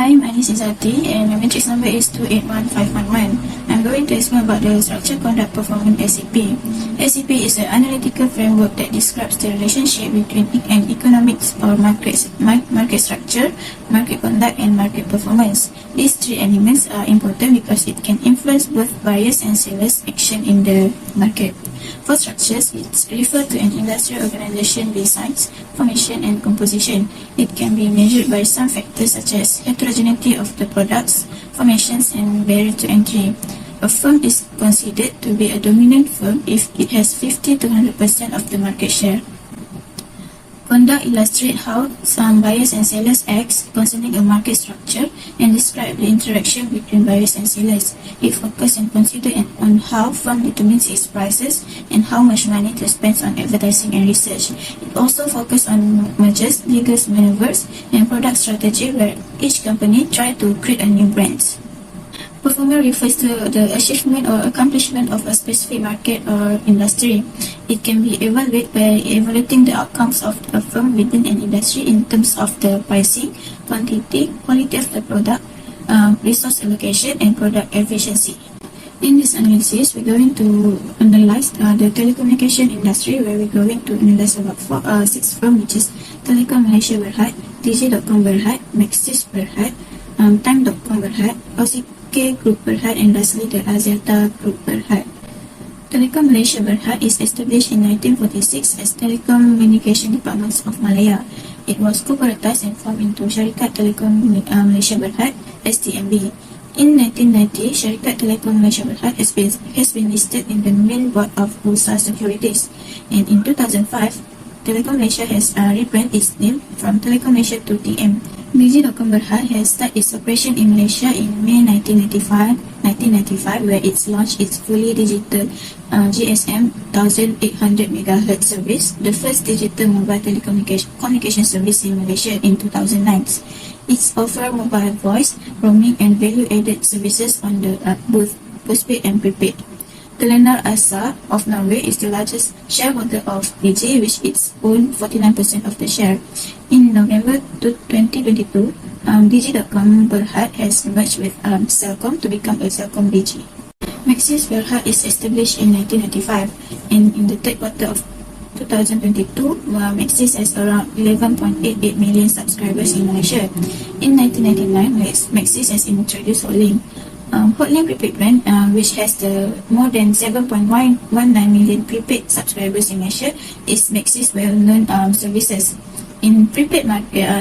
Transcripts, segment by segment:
Hi, my name is Izati and my matrix number is 281511. I'm going to explain about the Structure Conduct Performance SCP. SCP is an analytical framework that describes the relationship between an economics or market structure, market conduct, and market performance. These three elements are important because it can influence both buyers and sellers' action in the market. For structures, it refers to an industrial organization designs, formation, and composition. It can be measured by some factors such as heterogeneity of the products, formations, and barrier to entry. A firm is considered to be a dominant firm if it has 50 to 100% of the market share. Conduct illustrates how some buyers and sellers act concerning a market structure and describe the interaction between buyers and sellers. It focuses and considers on how firm determines its prices and how much money to spend on advertising and research. It also focuses on mergers, legal maneuvers, and product strategy where each company tries to create a new brand. Performance refers to the achievement or accomplishment of a specific market or industry. It can be evaluated by evaluating the outcomes of a firm within an industry in terms of the pricing, quantity, quality of the product, resource allocation, and product efficiency. In this analysis, we're going to analyze the telecommunication industry, where we're going to analyze about 6 firms, which is Telecom Malaysia Berhad, Digi.com Berhad, Maxis Berhad, Time.com Berhad, OCK Group Berhad, and lastly the Axiata Group Berhad. Telecom Malaysia Berhad is established in 1946 as Telecommunication Departments of Malaya. It was corporatized and formed into Syarikat Telekom Malaysia Berhad, STMB. In 1990, Syarikat Telekom Malaysia Berhad has been listed in the main board of Bursa Securities, and in 2005, Telekom Malaysia has rebranded its name from Telekom Malaysia to TM. Digi.com Berhad has started its operation in Malaysia in May 1995, where it launched its fully digital GSM 1800 MHz service, the first digital mobile telecommunication service in Malaysia in 2009. It offers mobile voice, roaming, and value-added services on the both postpaid and prepaid. Telenor ASA of Norway is the largest shareholder of Digi, which owns 49% of the share. In November 2022, Digi.com Berhad has merged with Celcom to become a Celcom Digi. Maxis Berhad is established in 1995, and in the third quarter of 2022, Maxis has around 11.88 million subscribers in Malaysia. In 1999, Maxis has introduced Hotlink. Hotlink prepaid brand, which has more than 7.19 million prepaid subscribers in Malaysia, is Maxis well-known services. In prepaid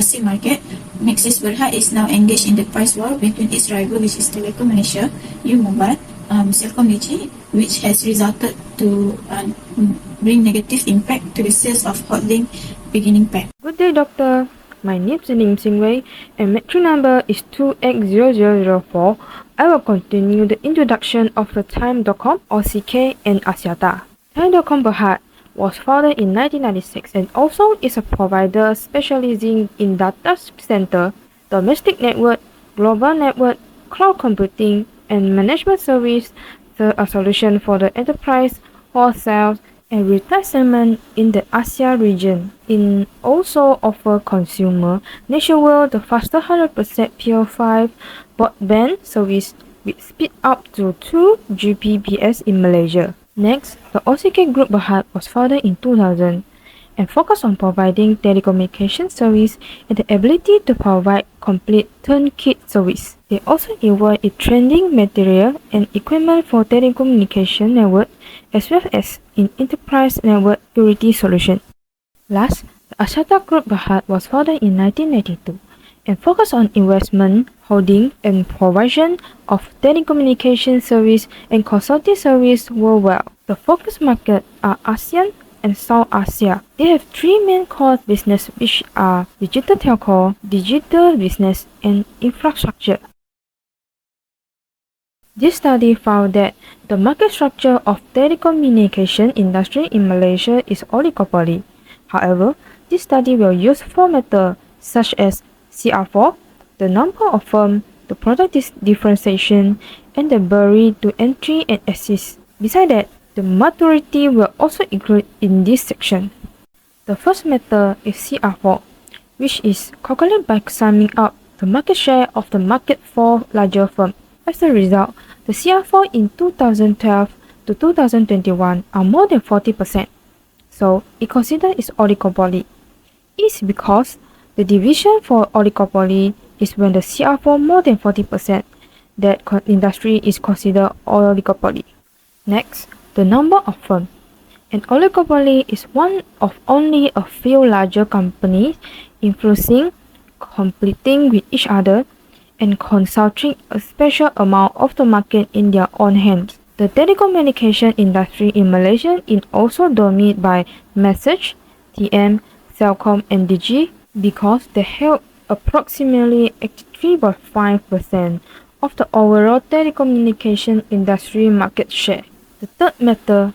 SIM market, Maxis Berhad is now engaged in the price war between its rival, which is Telekom Malaysia, U-Mobile, Celcom Digi, which has resulted to bring negative impact to the sales of Hotlink beginning pack. Good day, doctor. My name is Nim Singwei and matrix number is 2X0004. I will continue the introduction of the Time.com, OCK, and Axiata. Time.com Berhad was founded in 1996 and also is a provider specializing in data center, domestic network, global network, cloud computing, and management service, a solution for the enterprise, wholesale, and retail segment in the Asia region. It also offers consumer nationwide the faster 100% P5 broadband service with speed up to 2 Gbps in Malaysia. Next, the OCK Group Berhad was founded in 2000 and focused on providing telecommunication service and the ability to provide complete turnkey service. They also involve in trending material and equipment for telecommunication network as well as in enterprise network security solution. Last, the Axiata Group Berhad was founded in 1992 and focused on investment, holding, and provision of telecommunication service and consulting service worldwide. The focus markets are ASEAN and South Asia. They have 3 main core business, which are digital telco, digital business, and infrastructure. This study found that the market structure of telecommunication industry in Malaysia is oligopoly. However, this study will use 4 methods such as CR4, the number of firms, the product differentiation, and the barrier to entry and access. Besides that, the maturity will also include in this section. The first method is CR4, which is calculated by summing up the market share of the market for larger firms. As a result, the CR4 in 2012 to 2021 are more than 40%. So, it considered its oligopoly. It's because the division for oligopoly is when the CR4 more than 40%, that industry is considered oligopoly. Next, the number of firms. An oligopoly is one of only a few larger companies influencing, competing with each other, and concentrating a special amount of the market in their own hands. The telecommunication industry in Malaysia is also dominated by Message, TM, Celcom, and Digi because they held approximately 83.5% of the overall telecommunication industry market share. The third matter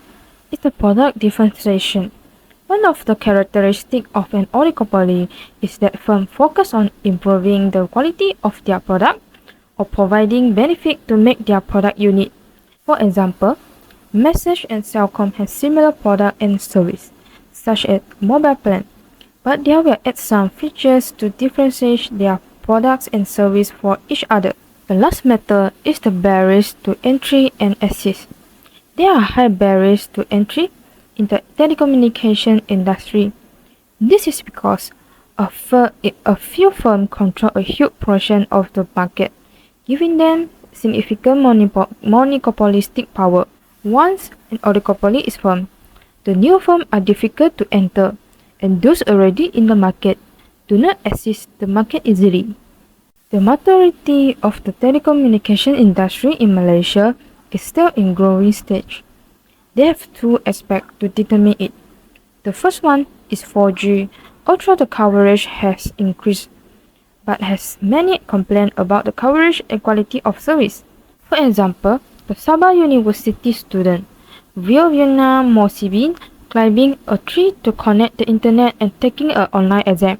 is the product differentiation. One of the characteristics of an oligopoly is that firms focus on improving the quality of their product or providing benefit to make their product unique. For example, Message and Celcom have similar product and service, such as mobile plan, but they will add some features to differentiate their products and service for each other. The last matter is the barriers to entry and access. There are high barriers to entry in the telecommunication industry. This is because a few firms control a huge portion of the market, giving them significant monopolistic power. Once an oligopoly is formed, the new firms are difficult to enter, and those already in the market do not access the market easily. The maturity of the telecommunication industry in Malaysia is still in growing stage. They have two aspects to determine it. The first one is 4G, although the coverage has increased, but has many complaints about the coverage and quality of service. For example, the Sabah University student Violina Mosibin climbing a tree to connect the internet and taking an online exam.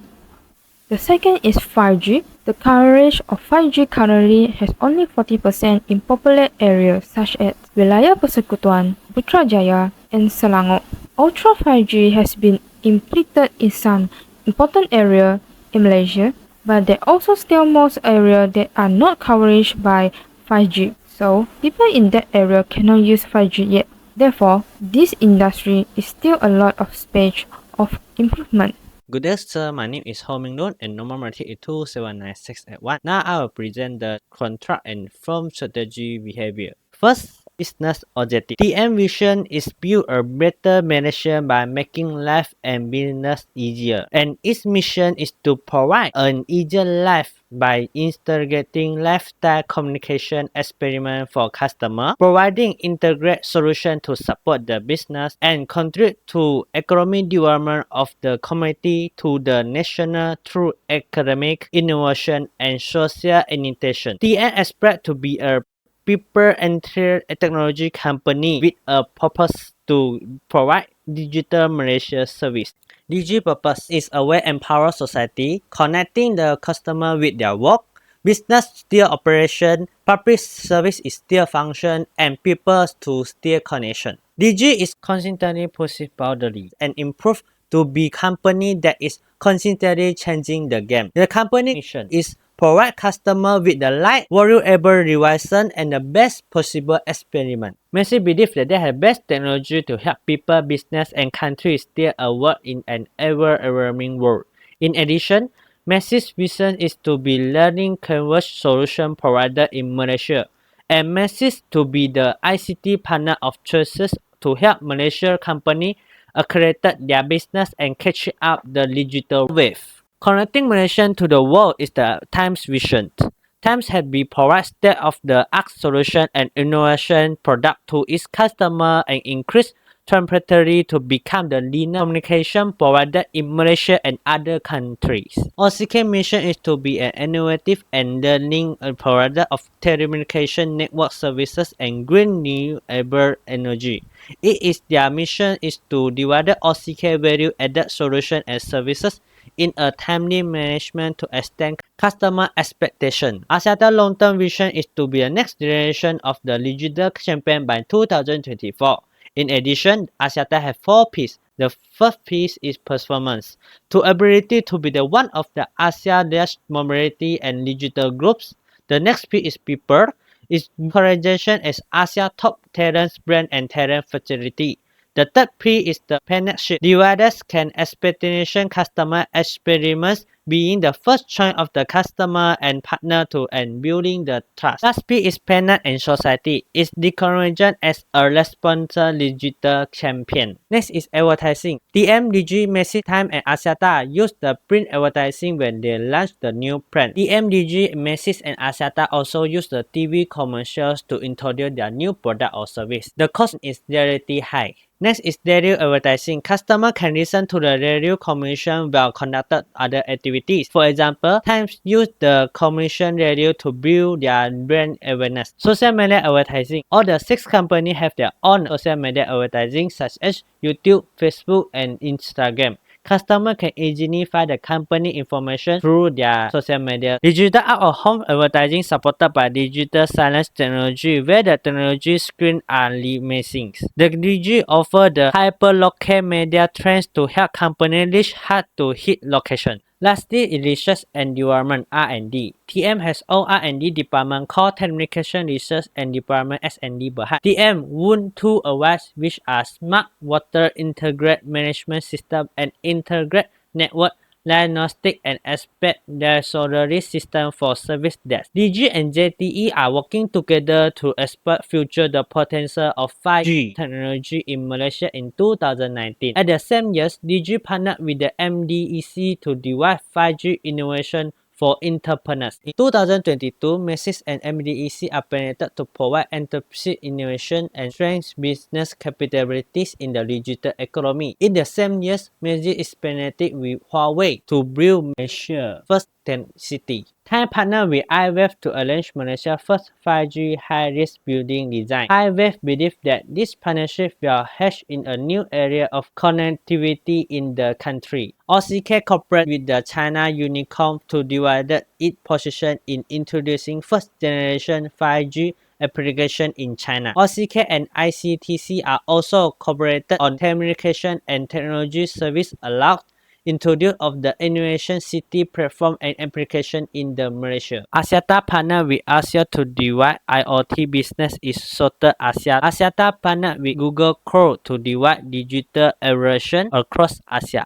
The second is 5G. The coverage of 5G currently has only 40% in popular areas such as Wilayah Persekutuan, Putrajaya, and Selangor. Ultra 5G has been implemented in some important areas in Malaysia, but there are also still most areas that are not covered by 5G. So, people in that area cannot use 5G yet. Therefore, this industry is still a lot of space of improvement. Good day, sir. My name is Ho Ming Nun and number market is 27961. Now I will present the contract and firm strategy behavior. First, business objective. TM vision is build a better management by making life and business easier. And its mission is to provide an easier life by integrating lifestyle communication experiment for customer, providing integrated solution to support the business and contribute to economic development of the community to the national through academic innovation and social innovation. TM expect to be a people-centered technology company with a purpose to provide digital Malaysia service. Digi purpose is a way empower society, connecting the customer with their work, business still operation, public service is still function, and people to still connection. Digi is constantly pushing boundaries and improve to be company that is constantly changing the game. The company mission is provide customer with the right, valuable revision and the best possible experiment. Messi believes that they have best technology to help people, business, and countries still work in an ever-evolving world. In addition, Messi's vision is to be learning converged solution provider in Malaysia, and Messi to be the ICT partner of choices to help Malaysia company accelerate their business and catch up the digital wave. Connecting Malaysia to the world is the Times vision. Times has been provide state-of-the-art solution and innovation product to its customer and increase transparency to become the leading communication provider in Malaysia and other countries. OCK mission is to be an innovative and learning provider of telecommunication network services and green renewable energy. It is their mission is to develop OCK value-added solution and services in a timely management to extend customer expectation. Axiata's long-term vision is to be the next generation of the digital champion by 2024. In addition, Axiata has 4 P's. The first piece is performance. To ability to be the one of the Asia-mobility and digital groups. The next piece is people. Its recognition as Asia top talent brand and talent facility. The third P is the partnership. Devices can expectation customer experiments being the first choice of the customer and partner to and building the trust. Last P is partner and society. It's recognition as a responsible digital champion. Next is advertising. TMDG, Massive Time and Axiata use the print advertising when they launch the new brand. TMDG, Massive and Axiata also use the TV commercials to introduce their new product or service. The cost is relatively high. Next is radio advertising. Customer can listen to the radio commission while conducting other activities. For example, Times use the commission radio to build their brand awareness. Social media advertising. All the 6 companies have their own social media advertising such as YouTube, Facebook, and Instagram. Customer can easily find the company information through their social media. Digital out-of-home advertising supported by digital silence technology, where the technology screen are missing. The DG offer the hyperlocal media trends to help companies reach hard-to-hit location. Lastly, is research and development (R&D). TM has own R&D department called Telecommunications Research and Development (S&D) Berhad. TM won 2 awards which are Smart Water Integrated Management System and Integrated Network Diagnostic and Expeditory System for Service Desk. DG and JTE are working together to explore future the potential of 5G technology in Malaysia in 2019. At the same year, DG partnered with the MDEC to develop 5G innovation for entrepreneurs. In 2022, MESIS and MDEC are permitted to provide entrepreneurship innovation and strengthen business capabilities in the digital economy. In the same year, MESIS is permitted with Huawei to build Malaysia's first tent city. Thai partnered with iWave to arrange Malaysia's first 5G high-risk building design. iWave believes that this partnership will hedge in a new area of connectivity in the country. OCK cooperated with the China Unicom to develop its position in introducing first-generation 5G application in China. OCK and ICTC are also cooperated on telecommunication and technology service allowed introduce of the Innovation City platform and application in the Malaysia. Axiata partnered with Asia to develop IoT business is Soter Asia. Axiata partnered with Google Cloud to develop digital evolution across Asia.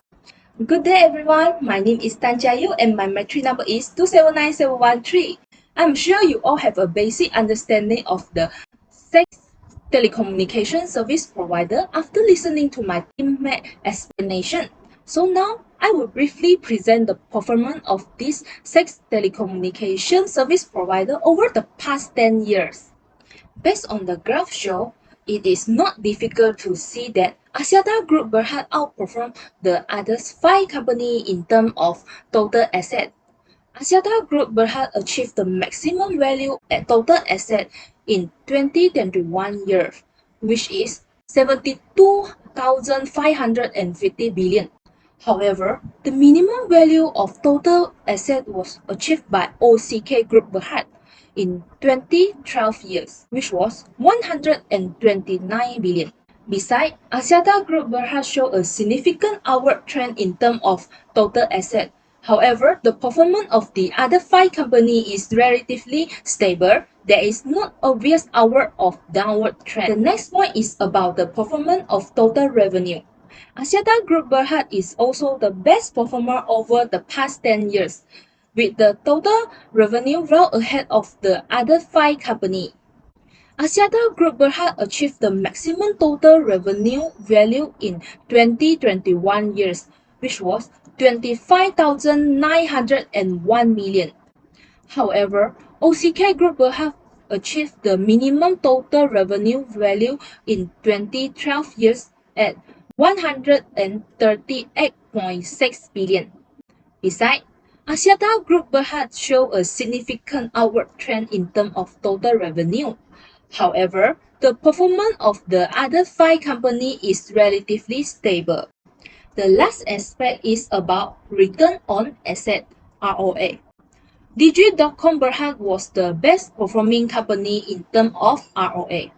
Good day everyone, my name is Tan Jia and my metric number is 279713. I'm sure you all have a basic understanding of the 6 telecommunication service provider after listening to my teammate explanation. So now, I will briefly present the performance of these 6 telecommunication service provider over the past 10 years. Based on the graph show, it is not difficult to see that Axiata Group Berhad outperformed the other 5 companies in terms of total asset. Axiata Group Berhad achieved the maximum value at total asset in 2021 year, which is 72,550 billion. However, the minimum value of total asset was achieved by OCK Group Berhad in 2012 years, which was 129 billion. Besides, Axiata Group Berhad showed a significant upward trend in terms of total asset. However, the performance of the other 5 companies is relatively stable. There is not obvious upward or downward trend. The next point is about the performance of total revenue. Axiata Group Berhad is also the best performer over the past 10 years, with the total revenue well ahead of the other 5 companies. Axiata Group Berhad achieved the maximum total revenue value in 2021 years, which was 25,901 million. However, OCK Group Berhad achieved the minimum total revenue value in 2012 years at 138.6 billion. Besides, Axiata Group Berhad showed a significant upward trend in terms of total revenue. However, the performance of the other 5 companies is relatively stable. The last aspect is about return on asset (ROA). Digi.com Berhad was the best performing company in terms of ROA.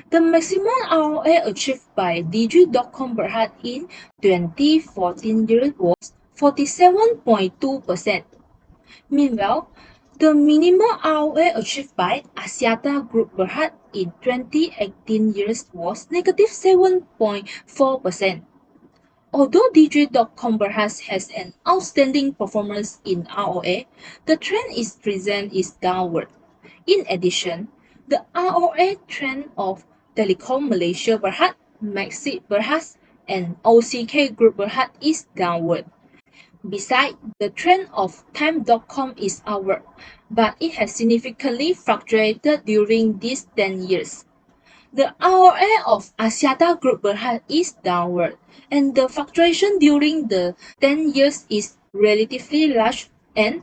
The maximum ROA achieved by Digi.com Berhad in 2014 year was 47.2%. Meanwhile, the minimum ROA achieved by Axiata Group Berhad in 2018 years was negative 7.4%. Although Digi.com Berhad has an outstanding performance in ROA, the trend is present is downward. In addition, the ROA trend of Telecom Malaysia Berhad, Maxit Berhad, and OCK Group Berhad is downward. Besides, the trend of Time.com is upward, but it has significantly fluctuated during these 10 years. The ROA of Axiata Group Berhad is downward, and the fluctuation during the 10 years is relatively large and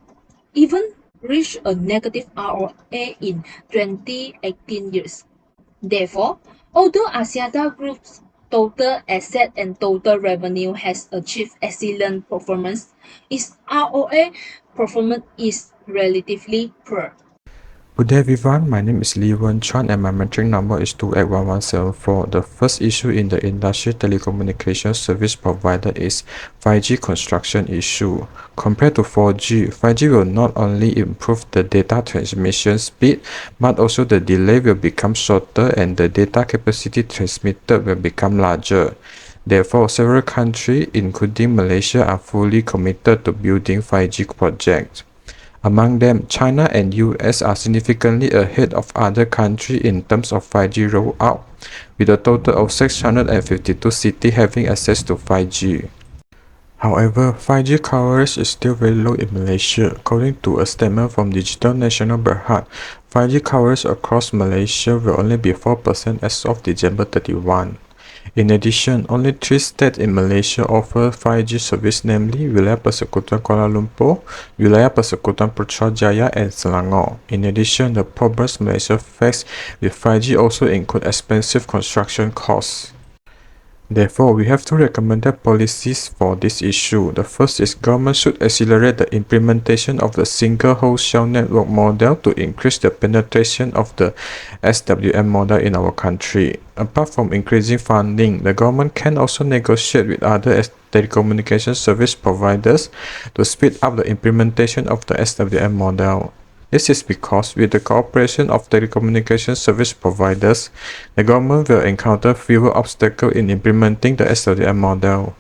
even reached a negative ROA in 2018 years. Therefore, although Axiata Group's total asset and total revenue has achieved excellent performance, its ROA performance is relatively poor. Good day everyone, my name is Lee Wen Chuan and my metric number is 281174. The first issue in the industry telecommunications service provider is 5G construction issue. Compared to 4G, 5G will not only improve the data transmission speed, but also the delay will become shorter and the data capacity transmitted will become larger. Therefore, several countries, including Malaysia, are fully committed to building 5G projects. Among them, China and US are significantly ahead of other countries in terms of 5G rollout, with a total of 652 cities having access to 5G. However, 5G coverage is still very low in Malaysia. According to a statement from Digital National Berhad, 5G coverage across Malaysia will only be 4% as of December 31. In addition, only 3 states in Malaysia offer 5G service, namely Wilayah Persekutuan Kuala Lumpur, Wilayah Persekutuan Putrajaya, and Selangor. In addition, the problems Malaysia faces with 5G also include expensive construction costs. Therefore, we have two recommended policies for this issue. The first is government should accelerate the implementation of the single wholesale network model to increase the penetration of the SWM model in our country. Apart from increasing funding, the government can also negotiate with other telecommunication service providers to speed up the implementation of the SWM model. This is because with the cooperation of telecommunication service providers, the government will encounter fewer obstacles in implementing the SLDM model.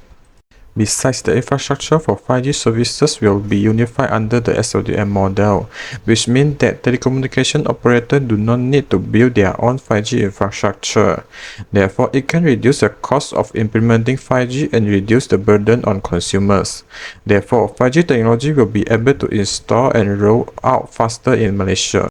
Besides, the infrastructure for 5G services will be unified under the SLDM model, which means that telecommunication operators do not need to build their own 5G infrastructure. Therefore, it can reduce the cost of implementing 5G and reduce the burden on consumers. Therefore, 5G technology will be able to install and roll out faster in Malaysia.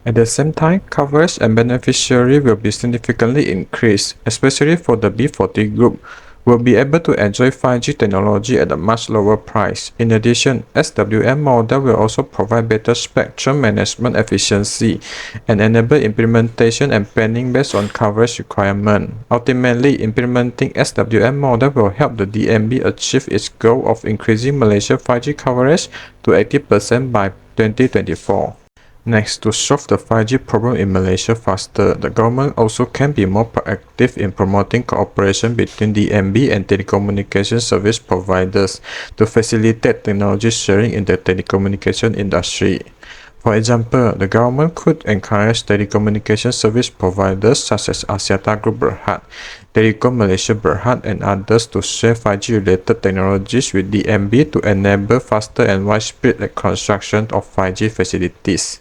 At the same time, coverage and beneficiary will be significantly increased, especially for the B40 group, will be able to enjoy 5G technology at a much lower price. In addition, SWM model will also provide better spectrum management efficiency and enable implementation and planning based on coverage requirement. Ultimately, implementing SWM model will help the DNB achieve its goal of increasing Malaysia 5G coverage to 80% by 2024. Next, to solve the 5G problem in Malaysia faster, the government also can be more proactive in promoting cooperation between DNB and telecommunication service providers to facilitate technology sharing in the telecommunication industry. For example, the government could encourage telecommunication service providers such as Axiata Group Berhad, Telecom Malaysia Berhad, and others to share 5G-related technologies with DNB to enable faster and widespread construction of 5G facilities.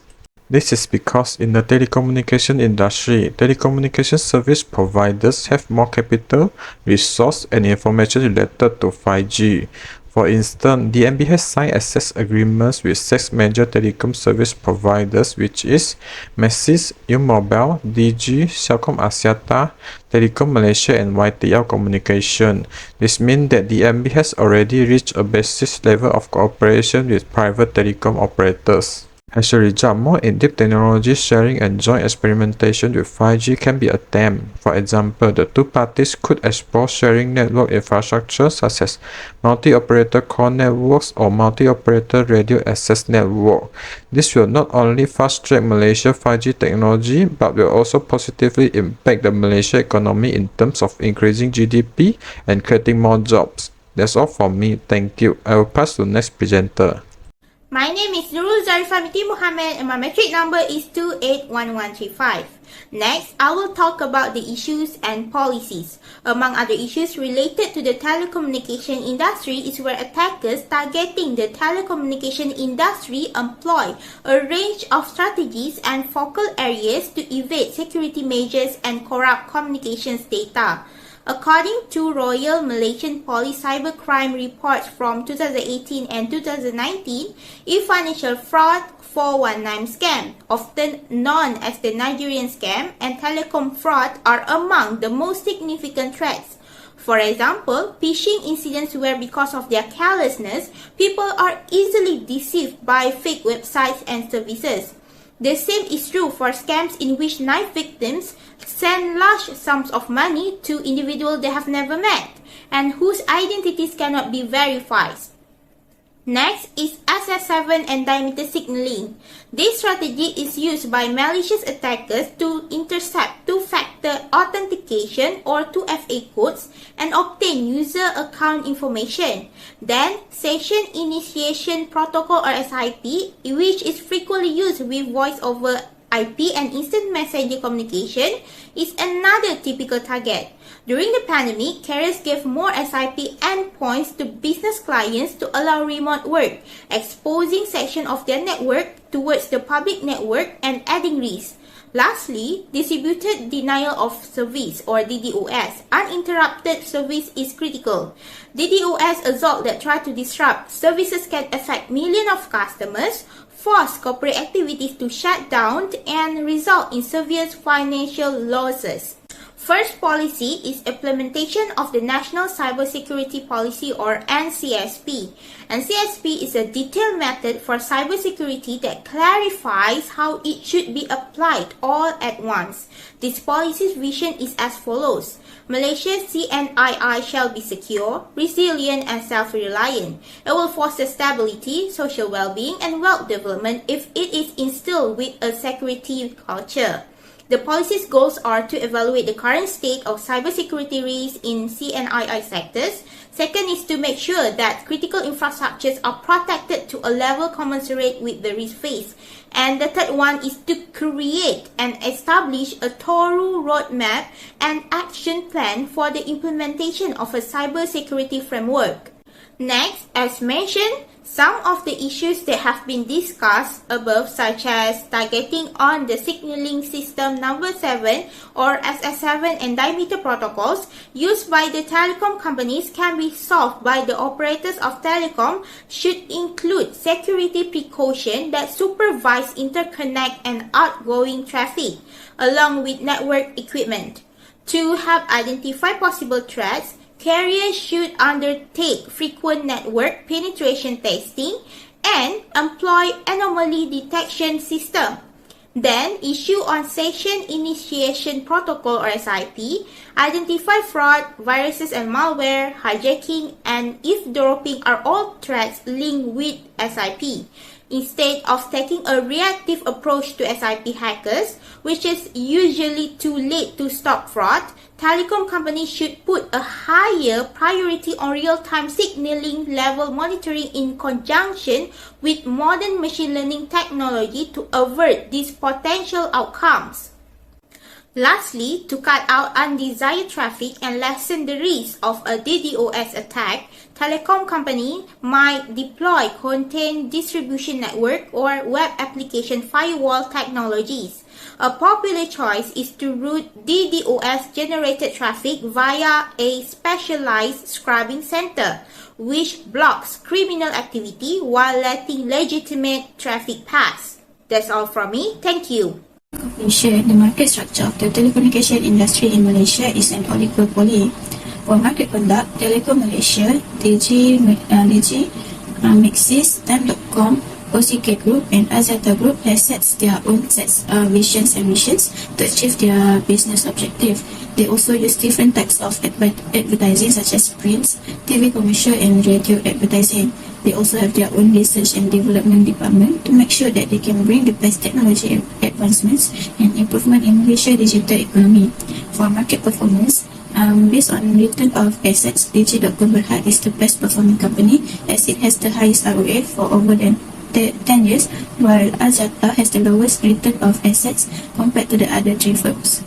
This is because in the telecommunication industry, telecommunication service providers have more capital, resource, and information related to 5G. For instance, DNB has signed access agreements with 6 major telecom service providers, which is Maxis, Umobile, Digi, Celcom Axiata, Telecom Malaysia, and YTL Communication. This means that DNB has already reached a basis level of cooperation with private telecom operators. As a result, more in-depth technology sharing and joint experimentation with 5G can be attempted. For example, the two parties could explore sharing network infrastructure such as multi-operator core networks or multi-operator radio access network. This will not only fast-track Malaysia's 5G technology, but will also positively impact the Malaysia economy in terms of increasing GDP and creating more jobs. That's all from me. Thank you. I will pass to the next presenter. My name is Nurul Zarifah Binti Muhammad and my metric number is 281135. Next, I will talk about the issues and policies. Among other issues related to the telecommunication industry is where attackers targeting the telecommunication industry employ a range of strategies and focal areas to evade security measures and corrupt communications data. According to Royal Malaysian Police Cybercrime reports from 2018 and 2019, e-financial fraud, 419 scam, often known as the Nigerian scam, and telecom fraud are among the most significant threats. For example, phishing incidents where because of their carelessness, people are easily deceived by fake websites and services. The same is true for scams in which knife victims send large sums of money to individuals they have never met and whose identities cannot be verified. Next is SS7 and diameter signaling. This strategy is used by malicious attackers to intercept two-factor authentication or 2FA codes and obtain user account information. Then, Session Initiation Protocol or SIP, which is frequently used with voice over IP and instant messenger communication, is another typical target. During the pandemic, carriers gave more SIP endpoints to business clients to allow remote work, exposing section of their network towards the public network and adding risk. Lastly, distributed denial of service or DDoS. Uninterrupted service is critical. DDoS assault that try to disrupt services can affect millions of customers, force corporate activities to shut down, and result in severe financial losses. First policy is implementation of the National Cybersecurity Policy or NCSP. NCSP is a detailed method for cybersecurity that clarifies how it should be applied all at once. This policy's vision is as follows. Malaysia's CNII shall be secure, resilient, and self-reliant. It will foster stability, social well-being, and wealth development if it is instilled with a security culture. The policy's goals are to evaluate the current state of cybersecurity risks in CNII sectors. Second is to make sure that critical infrastructures are protected to a level commensurate with the risk faced. And the third one is to create and establish a thorough roadmap and action plan for the implementation of a cybersecurity framework. Next, as mentioned, some of the issues that have been discussed above, such as targeting on the signaling system number 7 or SS7 and diameter protocols used by the telecom companies, can be solved by the operators of telecom, should include security precautions that supervise interconnect and outgoing traffic, along with network equipment. To help identify possible threats, carriers should undertake frequent network penetration testing and employ anomaly detection system. Then, issue on Session Initiation Protocol or SIP, identify fraud, viruses and malware, hijacking, and eavesdropping are all threats linked with SIP. Instead of taking a reactive approach to SIP hackers, which is usually too late to stop fraud, telecom companies should put a higher priority on real-time signaling level monitoring in conjunction with modern machine learning technology to avert these potential outcomes. Lastly, to cut out undesired traffic and lessen the risk of a DDoS attack, telecom company might deploy content distribution network or web application firewall technologies. A popular choice is to route DDoS-generated traffic via a specialized scrubbing center, which blocks criminal activity while letting legitimate traffic pass. That's all from me. Thank you. Conclusion, the market structure of the telecommunication industry in Malaysia is an oligopoly. For market conduct, Telekom Malaysia, DG Maxis, Time.com, OCK Group and Axiata Group has set their own visions and missions to achieve their business objective. They also use different types of advertising such as print, TV commercial and radio advertising. They also have their own research and development department to make sure that they can bring the best technology advancements and improvement in Malaysia's digital economy. For market performance, based on return of assets, Digi.com Berhad is the best performing company as it has the highest ROA for over 10 years, while Axiata has the lowest return of assets compared to the other three firms.